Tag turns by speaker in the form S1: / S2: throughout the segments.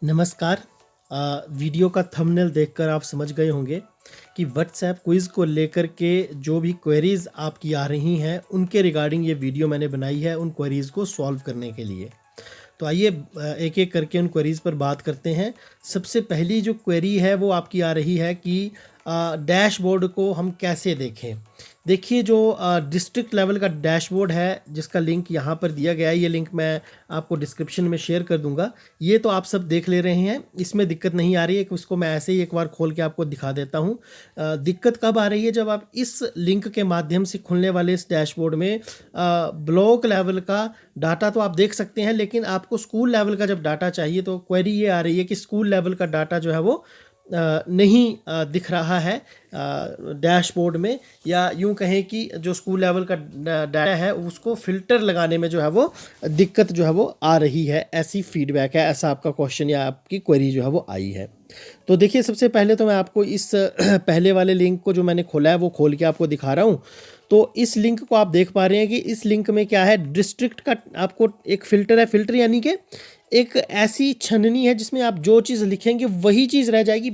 S1: नमस्कार। वीडियो का थंबनेल देखकर आप समझ गए होंगे कि व्हाट्सएप क्विज़ को लेकर के जो भी क्वेरीज़ आपकी आ रही हैं उनके रिगार्डिंग ये वीडियो मैंने बनाई है उन क्वेरीज़ को सॉल्व करने के लिए। तो आइए एक एक करके उन क्वेरीज़ पर बात करते हैं। सबसे पहली जो क्वेरी है वो आपकी आ रही है कि डैशबोर्ड को हम कैसे देखें। देखिए जो डिस्ट्रिक्ट लेवल का डैशबोर्ड है जिसका लिंक यहाँ पर दिया गया है, ये लिंक मैं आपको डिस्क्रिप्शन में शेयर कर दूंगा। ये तो आप सब देख ले रहे हैं, इसमें दिक्कत नहीं आ रही है। उसको मैं ऐसे ही एक बार खोल के आपको दिखा देता हूँ। दिक्कत कब आ रही है, जब आप इस लिंक के माध्यम से खुलने वाले इस डैशबोर्ड में ब्लॉक लेवल का डाटा तो आप देख सकते हैं, लेकिन आपको स्कूल लेवल का जब डाटा चाहिए तो क्वेरी ये आ रही है कि स्कूल लेवल का डाटा जो है वो नहीं दिख रहा है डैशबोर्ड में, या यूं कहें कि जो स्कूल लेवल का डाटा है उसको फ़िल्टर लगाने में जो है वो दिक्कत जो है वो आ रही है। ऐसी फीडबैक है, ऐसा आपका क्वेश्चन या आपकी क्वेरी जो है वो आई है। तो देखिए सबसे पहले तो मैं आपको इस पहले वाले लिंक को जो मैंने खोला है वो खोल के आपको दिखा रहा हूँ। तो इस लिंक को आप देख पा रहे हैं कि इस लिंक में क्या है, डिस्ट्रिक्ट का आपको एक फ़िल्टर है। फ़िल्टर यानी कि एक ऐसी छननी है जिसमें आप जो चीज़ लिखेंगे वही चीज़ रह जाएगी,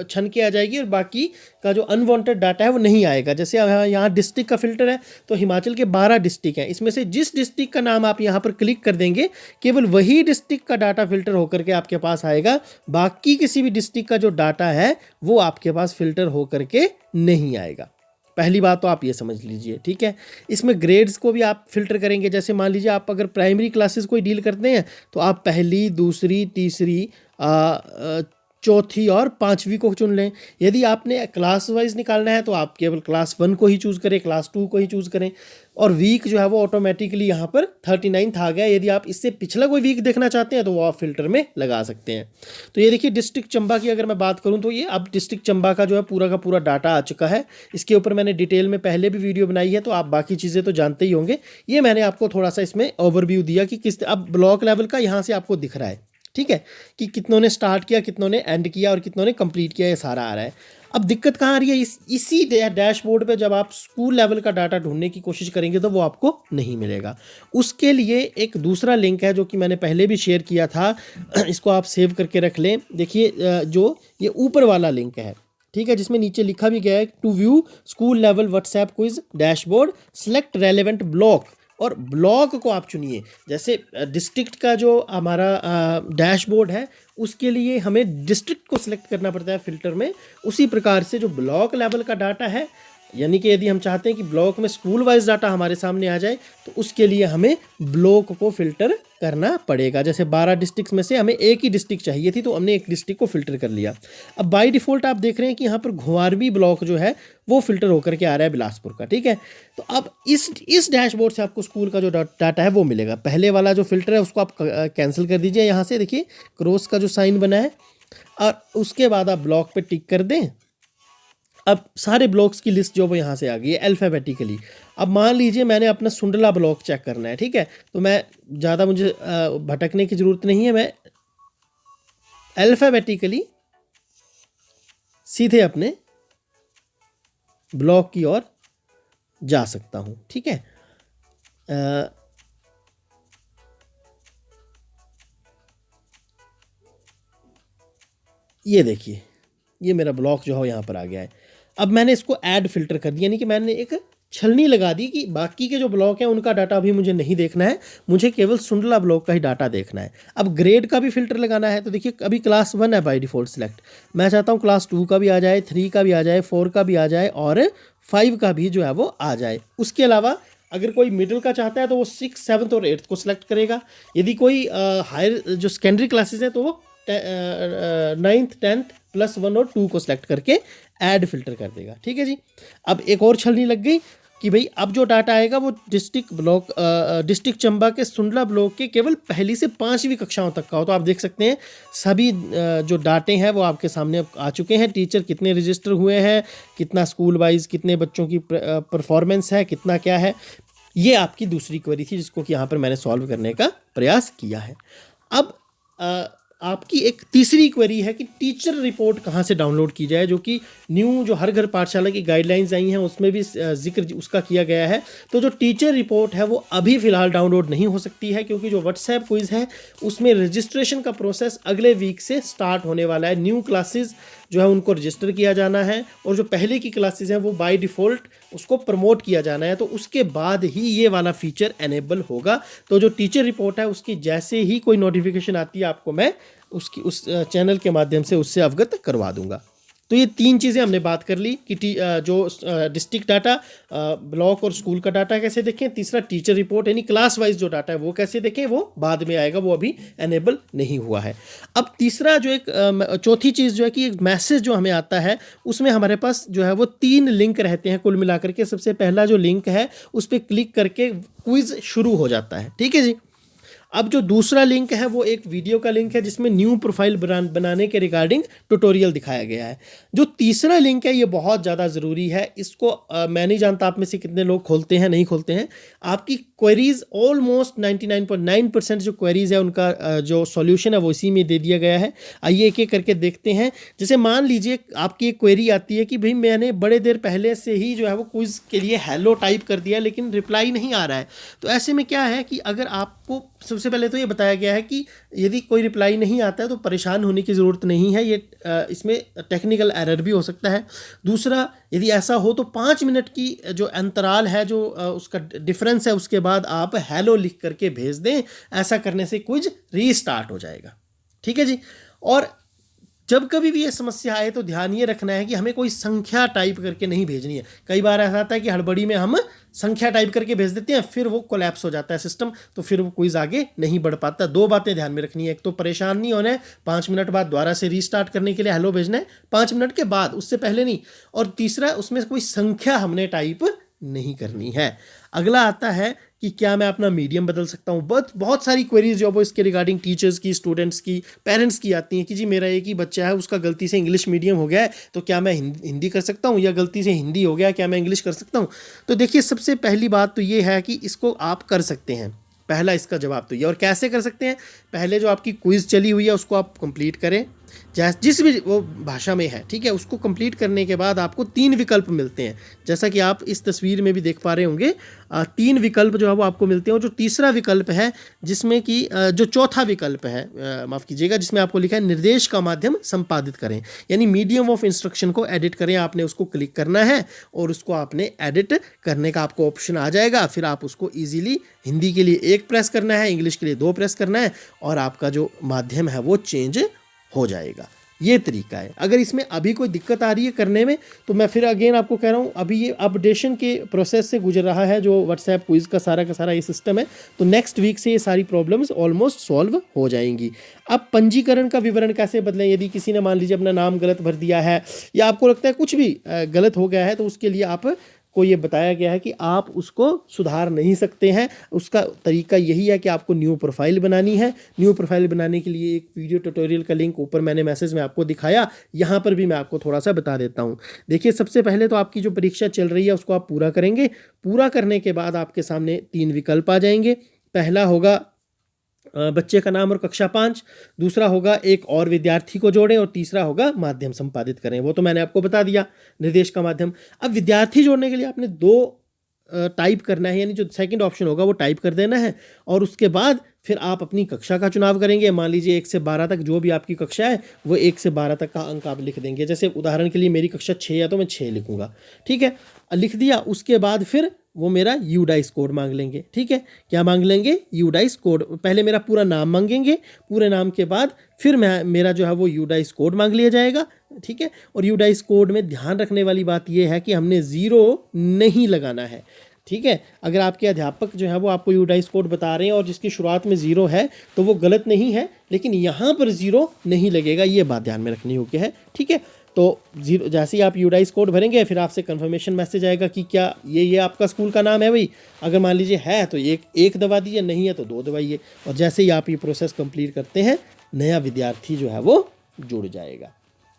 S1: छन के आ जाएगी, और बाकी का जो अनवांटेड डाटा है वो नहीं आएगा। जैसे यहाँ डिस्ट्रिक्ट का फ़िल्टर है तो हिमाचल के 12 डिस्ट्रिक्ट हैं, इसमें से जिस डिस्ट्रिक्ट का नाम आप यहाँ पर क्लिक कर देंगे केवल वही डिस्ट्रिक्ट का डाटा फ़िल्टर होकर के आपके पास आएगा। बाकी किसी भी डिस्ट्रिक्ट का जो डाटा है वो आपके पास फ़िल्टर होकर के नहीं आएगा। पहली बात तो आप ये समझ लीजिए, ठीक है। इसमें ग्रेड्स को भी आप फिल्टर करेंगे। जैसे मान लीजिए आप अगर प्राइमरी क्लासेस कोई डील करते हैं तो आप पहली, दूसरी, तीसरी, चौथी और पाँचवीं को चुन लें। यदि आपने क्लास वाइज निकालना है तो आप केवल क्लास 1 को ही चूज़ करें, क्लास 2 को ही चूज़ करें, और वीक जो है वो ऑटोमेटिकली यहाँ पर 39 आ गया। यदि आप इससे पिछला कोई वीक देखना चाहते हैं तो वो आप फिल्टर में लगा सकते हैं। तो ये देखिए डिस्ट्रिक्ट चंबा की अगर मैं बात करूँ तो ये अब डिस्ट्रिक्ट चंबा का जो है पूरा का पूरा डाटा आ चुका है। इसके ऊपर मैंने डिटेल में पहले भी वीडियो बनाई है, तो आप बाकी चीज़ें तो जानते ही होंगे। ये मैंने आपको थोड़ा सा इसमें ओवरव्यू दिया कि किस अब ब्लॉक लेवल का यहाँ से आपको दिख रहा है, ठीक है, कि कितनों ने स्टार्ट किया, कितनों ने एंड किया और कितनों ने कंप्लीट किया, ये सारा आ रहा है। अब दिक्कत कहाँ आ रही है, इसी डैशबोर्ड पे जब आप स्कूल लेवल का डाटा ढूंढने की कोशिश करेंगे तो वो आपको नहीं मिलेगा। उसके लिए एक दूसरा लिंक है जो कि मैंने पहले भी शेयर किया था, इसको आप सेव करके रख लें। देखिए जो ये ऊपर वाला लिंक है, ठीक है, जिसमें नीचे लिखा भी गया है to view school level WhatsApp quiz dashboard select relevant block, और ब्लॉक को आप चुनिए। जैसे डिस्ट्रिक्ट का जो हमारा डैशबोर्ड है उसके लिए हमें डिस्ट्रिक्ट को सिलेक्ट करना पड़ता है फिल्टर में, उसी प्रकार से जो ब्लॉक लेवल का डाटा है, यानी कि यदि हम चाहते हैं कि ब्लॉक में स्कूल वाइज डाटा हमारे सामने आ जाए तो उसके लिए हमें ब्लॉक को फिल्टर करना पड़ेगा। जैसे 12 डिस्ट्रिक्ट में से हमें एक ही डिस्ट्रिक्ट चाहिए थी तो हमने एक डिस्ट्रिक्ट को फिल्टर कर लिया। अब बाय डिफ़ॉल्ट आप देख रहे हैं कि यहाँ पर घुमारवी ब्लॉक जो है वो फिल्टर होकर के आ रहा है बिलासपुर का, ठीक है। तो अब इस डैशबोर्ड से आपको स्कूल का जो डाटा है वो मिलेगा। पहले वाला जो फिल्टर है उसको आप कैंसिल कर दीजिए। यहाँ से देखिए क्रॉस का जो साइन बना है, और उसके बाद आप ब्लॉक पे टिक कर दें। अब सारे ब्लॉक्स की लिस्ट जो वो यहाँ से आ गई है अल्फ़ाबेटिकली। अब मान लीजिए मैंने अपना सुंडला ब्लॉक चेक करना है, ठीक है, तो मैं ज़्यादा मुझे भटकने की ज़रूरत नहीं है, मैं अल्फ़ाबेटिकली सीधे अपने ब्लॉक की ओर जा सकता हूँ, ठीक है। ये देखिए ये मेरा ब्लॉक जो है यहाँ पर आ गया है। अब मैंने इसको ऐड फिल्टर कर दिया, यानी कि मैंने एक छलनी लगा दी कि बाकी के जो ब्लॉक हैं उनका डाटा अभी मुझे नहीं देखना है, मुझे केवल सुंडला ब्लॉक का ही डाटा देखना है। अब ग्रेड का भी फिल्टर लगाना है, तो देखिए अभी क्लास 1 है बाय डिफ़ॉल्ट सिलेक्ट, मैं चाहता हूँ क्लास 2 का भी आ जाए, 3 का भी आ जाए, 4 का भी आ जाए और 5 का भी जो है वो आ जाए। उसके अलावा अगर कोई मिडिल का चाहता है तो वो 6, 7 और 8 को सिलेक्ट करेगा। यदि कोई हायर जो सेकेंडरी क्लासेस है तो वो 9th 10th +1 और 2 को सिलेक्ट करके ऐड फिल्टर कर देगा, ठीक है जी। अब एक और छलनी लग गई कि भाई अब जो डाटा आएगा वो डिस्ट्रिक्ट चंबा के सुंडला ब्लॉक के केवल पहली से 5वीं कक्षाओं तक का हो। तो आप देख सकते हैं सभी जो डाटे हैं वो आपके सामने आ चुके हैं। टीचर कितने रजिस्टर हुए हैं, कितना स्कूल वाइज कितने बच्चों की परफॉर्मेंस है, कितना क्या है, ये आपकी दूसरी क्वेरी थी जिसको कि यहाँ पर मैंने सॉल्व करने का प्रयास किया है। अब आपकी एक तीसरी क्वेरी है कि टीचर रिपोर्ट कहाँ से डाउनलोड की जाए, जो कि न्यू जो हर घर पाठशाला की गाइडलाइंस आई हैं उसमें भी जिक्र उसका किया गया है। तो जो टीचर रिपोर्ट है वो अभी फ़िलहाल डाउनलोड नहीं हो सकती है, क्योंकि जो व्हाट्सएप क्विज़ है उसमें रजिस्ट्रेशन का प्रोसेस अगले वीक से स्टार्ट होने वाला है। न्यू क्लासेस जो है उनको रजिस्टर किया जाना है, और जो पहले की क्लासेस हैं वो बाय डिफ़ॉल्ट उसको प्रमोट किया जाना है। तो उसके बाद ही ये वाला फीचर एनेबल होगा। तो जो टीचर रिपोर्ट है उसकी जैसे ही कोई नोटिफिकेशन आती है आपको मैं उसकी उस चैनल के माध्यम से उससे अवगत करवा दूंगा। तो ये 3 चीज़ें हमने बात कर ली कि जो डिस्ट्रिक्ट डाटा, ब्लॉक और स्कूल का डाटा कैसे देखें, तीसरा टीचर रिपोर्ट यानी क्लास वाइज जो डाटा है वो कैसे देखें, वो बाद में आएगा, वो अभी एनेबल नहीं हुआ है। अब तीसरा जो एक चौथी चीज़ जो है कि एक मैसेज जो हमें आता है उसमें हमारे पास जो है वो 3 लिंक रहते हैं कुल मिलाकर के। सबसे पहला जो लिंक है उस पर क्लिक करके क्विज़ शुरू हो जाता है, ठीक है जी। अब जो दूसरा लिंक है वो एक वीडियो का लिंक है जिसमें न्यू प्रोफाइल बनाने के रिगार्डिंग ट्यूटोरियल दिखाया गया है। जो तीसरा लिंक है ये बहुत ज़्यादा ज़रूरी है, इसको मैं नहीं जानता आप में से कितने लोग खोलते हैं नहीं खोलते हैं। आपकी क्वेरीज ऑलमोस्ट 99.9% जो क्वेरीज है उनका जो सॉल्यूशन है वो इसी में दे दिया गया है। आइए एक एक करके देखते हैं। जैसे मान लीजिए आपकी एक क्वेरी आती है कि भाई मैंने बड़े देर पहले से ही जो है वो क्विज़ के लिए हेलो टाइप कर दिया लेकिन रिप्लाई नहीं आ रहा है। तो ऐसे में क्या है कि अगर आपको सबसे पहले तो ये बताया गया है कि यदि कोई रिप्लाई नहीं आता है तो परेशान होने की ज़रूरत नहीं है, ये इसमें टेक्निकल एरर भी हो सकता है। दूसरा, यदि ऐसा हो तो 5 मिनट की जो अंतराल है जो उसका डिफरेंस है उसके बाद आप हेलो लिख करके भेज दें। ऐसा करने से क्विज रीस्टार्ट हो जाएगा, ठीक है जी। और जब कभी भी ये समस्या आए तो ध्यान ये रखना है कि हमें कोई संख्या टाइप करके नहीं भेजनी है। कई बार ऐसा आता है कि हड़बड़ी में हम संख्या टाइप करके भेज देते हैं, फिर वो कोलैप्स हो जाता है सिस्टम, तो फिर वो क्विज आगे नहीं बढ़ पाता। 2 बातें ध्यान में रखनी है, एक तो परेशान नहीं होना है, 5 मिनट बाद दोबारा से रीस्टार्ट करने के लिए हेलो भेजना है 5 मिनट के बाद, उससे पहले नहीं। और तीसरा, उसमें कोई संख्या हमने टाइप नहीं करनी है। अगला आता है कि क्या मैं अपना मीडियम बदल सकता हूँ। बहुत सारी क्वेरीज जो वो इसके रिगार्डिंग टीचर्स की, स्टूडेंट्स की, पेरेंट्स की आती हैं कि जी मेरा एक ही बच्चा है उसका गलती से इंग्लिश मीडियम हो गया है तो क्या मैं हिंदी कर सकता हूँ, या गलती से हिंदी हो गया क्या मैं इंग्लिश कर सकता हूँ। तो देखिए सबसे पहली बात तो ये है कि इसको आप कर सकते हैं। पहला इसका जवाब तो ये। और कैसे कर सकते हैं, पहले जो आपकी क्विज़ चली हुई है उसको आप कंप्लीट करें, जिस भी वो भाषा में है, ठीक है। उसको कंप्लीट करने के बाद आपको 3 विकल्प मिलते हैं, जैसा कि आप इस तस्वीर में भी देख पा रहे होंगे। 3 विकल्प जो है वो आपको मिलते हैं। और जो तीसरा विकल्प है जिसमें कि जो चौथा विकल्प है, माफ़ कीजिएगा, जिसमें आपको लिखा है निर्देश का माध्यम संपादित करें, यानी मीडियम ऑफ इंस्ट्रक्शन को एडिट करें, आपने उसको क्लिक करना है और उसको आपने एडिट करने का आपको ऑप्शन आ जाएगा। फिर आप उसको ईजिली हिंदी के लिए 1 प्रेस करना है, इंग्लिश के लिए 2 प्रेस करना है, और आपका जो माध्यम है वो चेंज हो जाएगा। ये तरीका है। अगर इसमें अभी कोई दिक्कत आ रही है करने में तो मैं फिर अगेन आपको कह रहा हूँ, अभी ये अपडेशन के प्रोसेस से गुजर रहा है जो व्हाट्सएप क्विज़ का सारा ये सिस्टम है। तो नेक्स्ट वीक से ये सारी प्रॉब्लम्स ऑलमोस्ट सॉल्व हो जाएंगी। अब पंजीकरण का विवरण कैसे बदलें, यदि किसी ने मान लीजिए अपना नाम गलत भर दिया है या आपको लगता है कुछ भी गलत हो गया है, तो उसके लिए आप को ये बताया गया है कि आप उसको सुधार नहीं सकते हैं। उसका तरीका यही है कि आपको न्यू प्रोफाइल बनानी है। न्यू प्रोफाइल बनाने के लिए एक वीडियो ट्यूटोरियल का लिंक ऊपर मैंने मैसेज में आपको दिखाया, यहाँ पर भी मैं आपको थोड़ा सा बता देता हूँ। देखिए सबसे पहले तो आपकी जो परीक्षा चल रही है उसको आप पूरा करेंगे। पूरा करने के बाद आपके सामने 3 विकल्प आ जाएंगे। पहला होगा बच्चे का नाम और कक्षा 5, दूसरा होगा एक और विद्यार्थी को जोड़ें, और तीसरा होगा माध्यम संपादित करें। वो तो मैंने आपको बता दिया, निर्देश का माध्यम। अब विद्यार्थी जोड़ने के लिए आपने 2 टाइप करना है, यानी जो सेकंड ऑप्शन होगा वो टाइप कर देना है, और उसके बाद फिर आप अपनी कक्षा का चुनाव करेंगे। मान लीजिए 1 से 12 तक जो भी आपकी कक्षा है वो 1 से 12 तक का अंक आप लिख देंगे। जैसे उदाहरण के लिए मेरी कक्षा 6 है तो मैं 6 लिखूंगा, ठीक है। लिख दिया, उसके बाद फिर वो मेरा यूडाइस कोड मांग लेंगे, ठीक है। क्या मांग लेंगे, यूडाइस कोड। पहले मेरा पूरा नाम मांगेंगे, पूरे नाम के बाद फिर मेरा जो है वो यूडाइस कोड मांग लिया जाएगा, ठीक है। और यूडाइस कोड में ध्यान रखने वाली बात यह है कि हमने 0 नहीं लगाना है, ठीक है। अगर आपके अध्यापक जो है वो आपको यूडाइस कोड बता रहे हैं और जिसकी शुरुआत में 0 है तो वो गलत नहीं है, लेकिन यहाँ पर 0 नहीं लगेगा, ये बात ध्यान में रखनी होगी है, ठीक है। तो 0 जैसे ही आप यूडाइस कोड भरेंगे फिर आपसे कंफर्मेशन मैसेज आएगा कि क्या ये आपका स्कूल का नाम है भाई। अगर मान लीजिए है तो एक दबा दीजिए, नहीं है तो 2 दबाइए। और जैसे ही आप ये प्रोसेस कंप्लीट करते हैं नया विद्यार्थी जो है वो जुड़ जाएगा,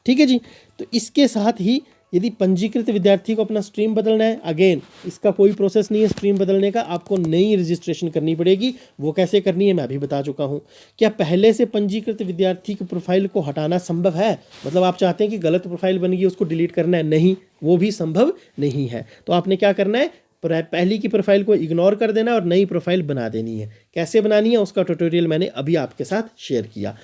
S1: ठीक है जी। तो इसके साथ ही यदि पंजीकृत विद्यार्थी को अपना स्ट्रीम बदलना है, अगेन इसका कोई प्रोसेस नहीं है स्ट्रीम बदलने का, आपको नई रजिस्ट्रेशन करनी पड़ेगी। वो कैसे करनी है मैं अभी बता चुका हूँ। क्या पहले से पंजीकृत विद्यार्थी की प्रोफाइल को हटाना संभव है? मतलब आप चाहते हैं कि गलत प्रोफाइल बन गई उसको डिलीट करना है, नहीं, वो भी संभव नहीं है। तो आपने क्या करना है, पहली की प्रोफाइल को इग्नोर कर देना और नई प्रोफाइल बना देनी है। कैसे बनानी है उसका ट्यूटोरियल मैंने अभी आपके साथ शेयर किया।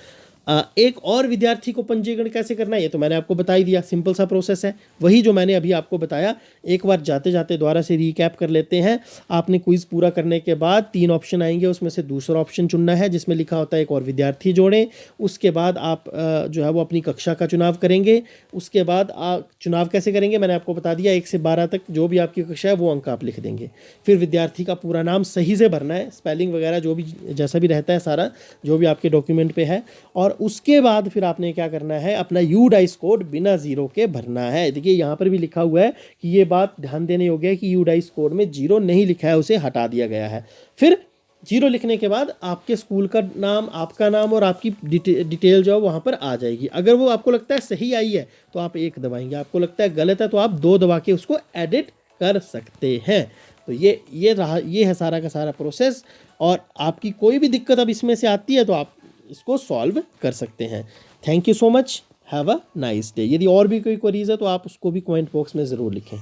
S1: एक और विद्यार्थी को पंजीकरण कैसे करना है ये तो मैंने आपको बता ही दिया, सिंपल सा प्रोसेस है, वही जो मैंने अभी आपको बताया। एक बार जाते जाते दोबारा से रिकैप कर लेते हैं। आपने क्विज पूरा करने के बाद 3 ऑप्शन आएंगे, उसमें से दूसरा ऑप्शन चुनना है जिसमें लिखा होता है एक और विद्यार्थी जोड़ें। उसके बाद आप जो है वो अपनी कक्षा का चुनाव करेंगे। उसके बाद आप चुनाव कैसे करेंगे मैंने आपको बता दिया, 1 से 12 तक जो भी आपकी कक्षा है वो अंक आप लिख देंगे। फिर विद्यार्थी का पूरा नाम सही से भरना है, स्पेलिंग वगैरह जो भी जैसा भी रहता है सारा जो भी आपके डॉक्यूमेंट पे है। और उसके बाद फिर आपने क्या करना है, अपना यूडाइस कोड बिना जीरो के भरना है। देखिए यहाँ पर भी लिखा हुआ है कि ये बात ध्यान देने योग्य है कि यूडाइस कोड में जीरो नहीं लिखा है, उसे हटा दिया गया है। फिर जीरो लिखने के बाद आपके स्कूल का नाम, आपका नाम और आपकी डिटेल जो है वहाँ पर आ जाएगी। अगर वो आपको लगता है सही आई है तो आप 1 दबाएंगे, आपको लगता है गलत है तो आप 2 दबा के उसको एडिट कर सकते हैं। तो ये है सारा का सारा प्रोसेस। और आपकी कोई भी दिक्कत अब इसमें से आती है तो आप इसको सॉल्व कर सकते हैं। Thank you so much, have a nice day. यदि और भी कोई क्वेरीज है तो आप उसको भी कमेंट बॉक्स में ज़रूर लिखें।